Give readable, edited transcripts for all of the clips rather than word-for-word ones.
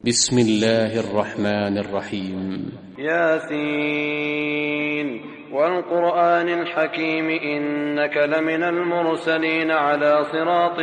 بسم الله الرحمن الرحيم. ياسين والقرآن الحكيم إنك لمن المرسلين على صراط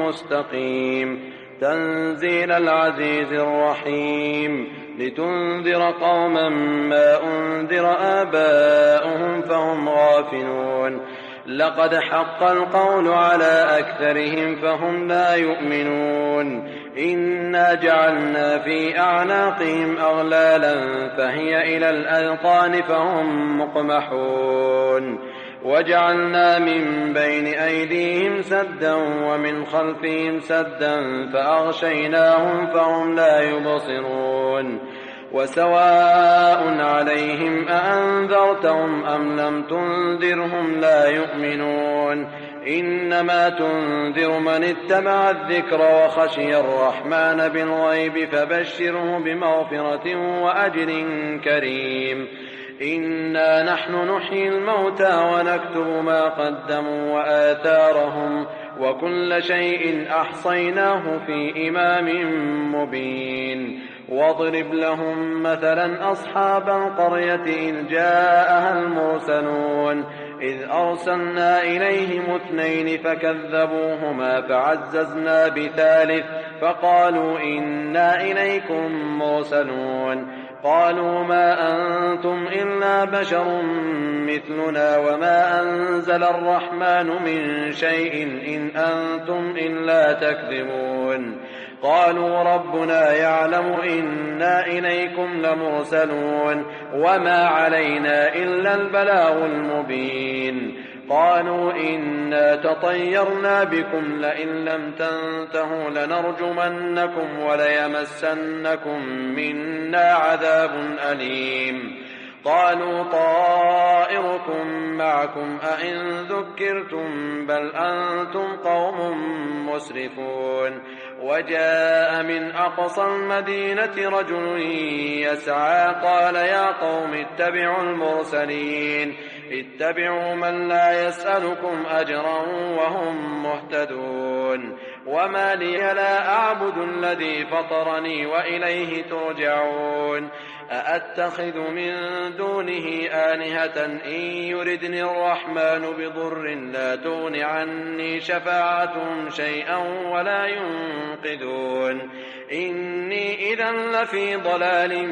مستقيم تنزيل العزيز الرحيم لتنذر قوما ما أنذر آباؤهم فهم غافلون لقد حق القول على أكثرهم فهم لا يؤمنون إنا جعلنا في أعناقهم أغلالا فهي إلى الأذقان فهم مقمحون وجعلنا من بين أيديهم سدا ومن خلفهم سدا فأغشيناهم فهم لا يبصرون وسواء عليهم أأنذرتهم أم لم تنذرهم لا يؤمنون إنما تنذر من اتبع الذكر وخشي الرحمن بالغيب فبشره بمغفرة وأجر كريم إنا نحن نحيي الموتى ونكتب ما قدموا وآثارهم وكل شيء أحصيناه في إمام مبين واضرب لهم مثلا أصحاب القرية إذ جاءها المرسلون إذ أرسلنا إليهم 2 فكذبوهما فعززنا بثالث فقالوا إنا إليكم مرسلون قالوا ما أنتم إلا بشر مثلنا وما أنزل الرحمن من شيء إن أنتم إلا تكذبون قالوا ربنا يعلم إنا إليكم لمرسلون وما علينا إلا البلاغ المبين قالوا إنا تطيرنا بكم لئن لم تنتهوا لنرجمنكم وليمسنكم منا عذاب أليم قالوا طائركم معكم أئن ذكرتم بل أنتم قوم مسرفون وجاء من أقصى المدينة رجل يسعى قال يا قوم اتبعوا المرسلين اتبعوا من لا يسألكم أجرا وهم مهتدون وما لي لا أعبد الذي فطرني وإليه ترجعون أأتخذ من دونه آلهة إن يردني الرحمن بضر لا تغن عني شفاعتهم شيئا ولا ينقذون إني إذا لفي ضلال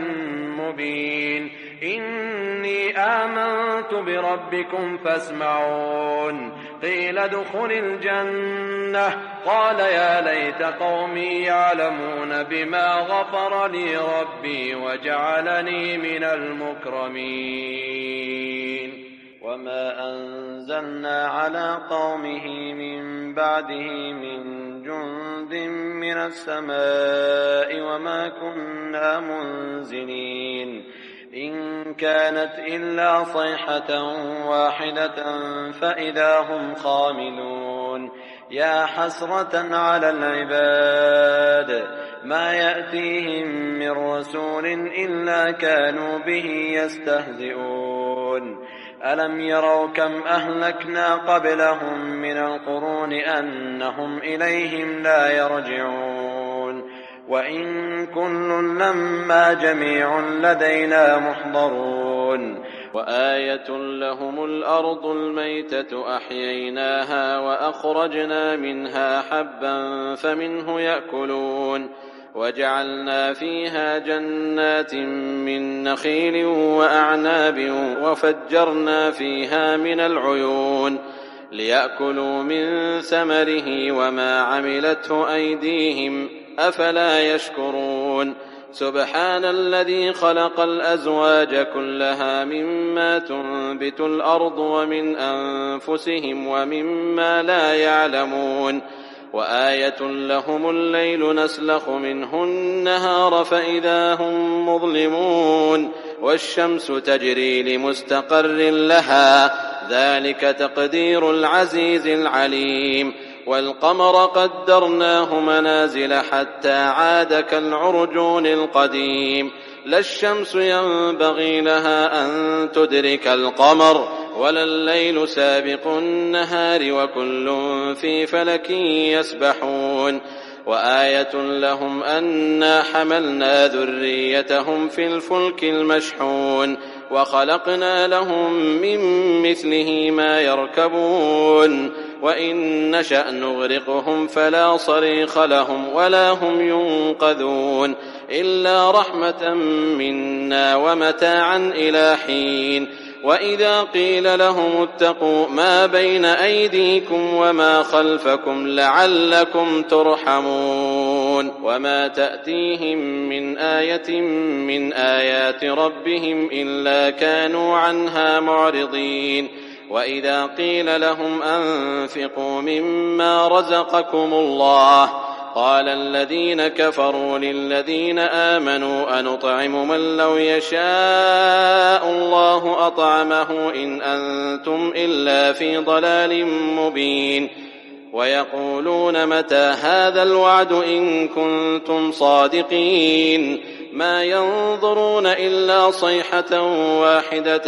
مبين إني آمنت بربكم فاسمعون قيل ادخل الجنة قال يا ليت قومي يعلمون بما غفر لي ربي وجعلني من المكرمين وما أنزلنا على قومه من بعده من جند من السماء وما كنا منزلين إن كانت إلا صيحة واحدة فإذا هم خاملون يا حسرة على العباد ما يأتيهم من رسول إلا كانوا به يستهزئون ألم يروا كم أهلكنا قبلهم من القرون أنهم إليهم لا يرجعون وإن كل لما جميع لدينا محضرون وآية لهم الأرض الميتة أحييناها وأخرجنا منها حبا فمنه يأكلون وجعلنا فيها جنات من نخيل وأعناب وفجرنا فيها من العيون ليأكلوا من ثمره وما عملته أيديهم أفلا يشكرون سبحان الذي خلق الأزواج كلها مما تنبت الأرض ومن أنفسهم ومما لا يعلمون وآية لهم الليل نسلخ منه النهار فإذا هم مظلمون والشمس تجري لمستقر لها ذلك تقدير العزيز العليم والقمر قدرناه منازل حتى عاد كالعرجون القديم لا الشمس ينبغي لها أن تدرك القمر ولا الليل سابق النهار وكل في فلك يسبحون وآية لهم أنا حملنا ذريتهم في الفلك المشحون وخلقنا لهم من مثله ما يركبون وإن نشأ نغرقهم فلا صريخ لهم ولا هم ينقذون إلا رحمة منا ومتاعا إلى حين. وإذا قيل لهم اتقوا ما بين أيديكم وما خلفكم لعلكم ترحمون وما تأتيهم من آية من آيات ربهم إلا كانوا عنها معرضين. وإذا قيل لهم أنفقوا مما رزقكم الله قال الذين كفروا للذين آمنوا أنطعم من لو يشاء الله أطعمه إن أنتم إلا في ضلال مبين. ويقولون متى هذا الوعد إن كنتم صادقين ما ينظرون إلا صيحة واحدة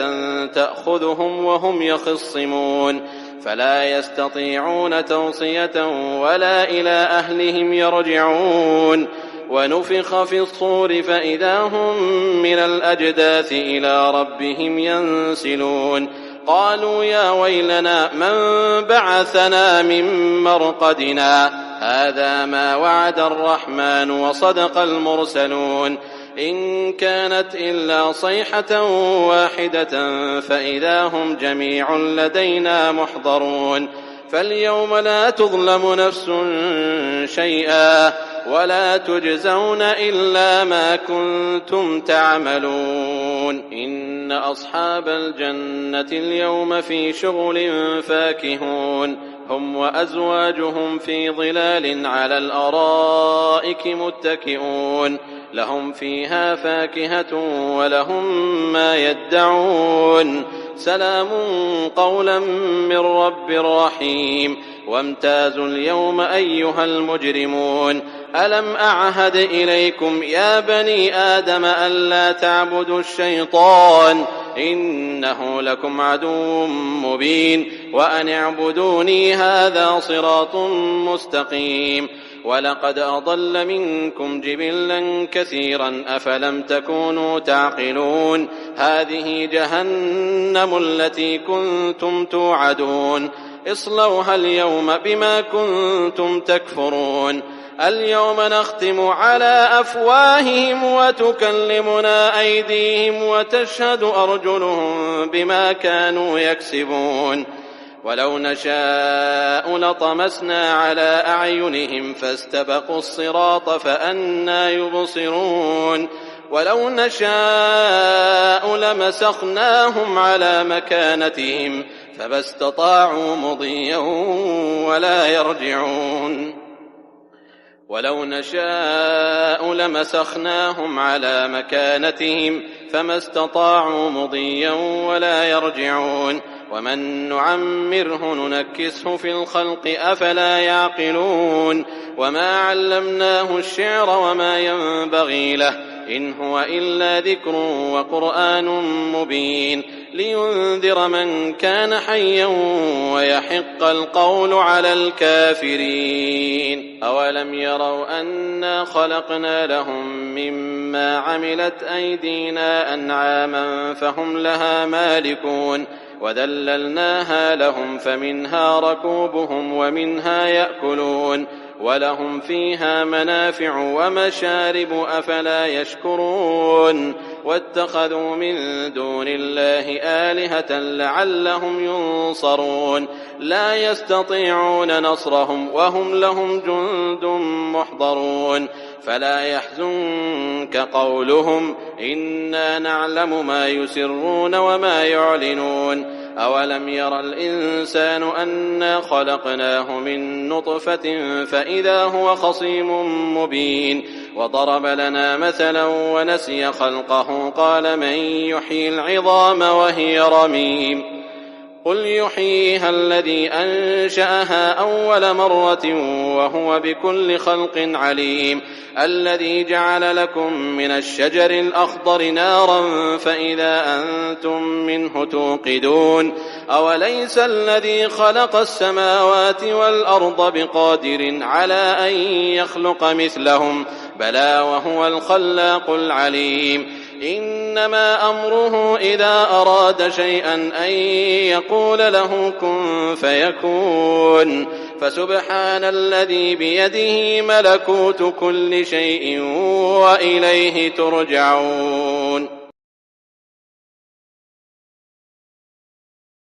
تأخذهم وهم يخصمون فلا يستطيعون توصية ولا إلى أهلهم يرجعون. ونفخ في الصور فإذا هم من الأجداث إلى ربهم ينسلون قالوا يا ويلنا من بعثنا من مرقدنا هذا ما وعد الرحمن وصدق المرسلون إن كانت إلا صيحة واحدة فإذا هم جميع لدينا محضرون. فاليوم لا تظلم نفس شيئا ولا تجزون إلا ما كنتم تعملون. إن أصحاب الجنة اليوم في شغل فاكهون هم وأزواجهم في ظلال على الأرائك متكئون لهم فيها فاكهة ولهم ما يدعون سلام قولا من رب رحيم. وامتازوا اليوم أيها المجرمون ألم أعهد إليكم يا بني آدم ألا تعبدوا الشيطان إنه لكم عدو مبين وأن اعبدوني هذا صراط مستقيم. ولقد أضل منكم جبلا كثيرا أفلم تكونوا تعقلون هذه جهنم التي كنتم توعدون اصلوها اليوم بما كنتم تكفرون. اليوم نختم على أفواههم وتكلمنا أيديهم وتشهد أرجلهم بما كانوا يكسبون. ولو نشاء لطمسنا على أعينهم فاستبقوا الصراط فأنى يبصرون. ولو نشاء لمسخناهم على مكانتهم فما استطاعوا مضيا ولا يرجعون. ولو نشاء لمسخناهم على مكانتهم فما استطاعوا مضيا ولا يرجعون. ومن نعمره ننكسه في الخلق أفلا يعقلون. وما علمناه الشعر وما ينبغي له إن هو إلا ذكر وقرآن مبين لينذر من كان حيا ويحق القول على الكافرين. أولم يروا أنا خلقنا لهم مما عملت أيدينا أنعاما فهم لها مالكون وذللناها لهم فمنها ركوبهم ومنها يأكلون ولهم فيها منافع ومشارب أفلا يشكرون. واتخذوا من دون الله آلهة لعلهم ينصرون لا يستطيعون نصرهم وهم لهم جند محضرون. فلا يحزنك قولهم إنا نعلم ما يسرون وما يعلنون. أولم ير الإنسان أنا خلقناه من نطفة فإذا هو خصيم مبين. وضرب لنا مثلا ونسي خلقه قال من يحيي العظام وهي رميم قل يحييها الذي أنشأها أول مرة وهو بكل خلق عليم. الذي جعل لكم من الشجر الأخضر نارا فإذا أنتم منه توقدون أوليس الذي خلق السماوات والأرض بقادر على أن يخلق مثلهم بلى وهو الخلاق العليم إنما أمره إذا أراد شيئا أن يقول له كن فيكون فسبحان الذي بيده ملكوت كل شيء وإليه ترجعون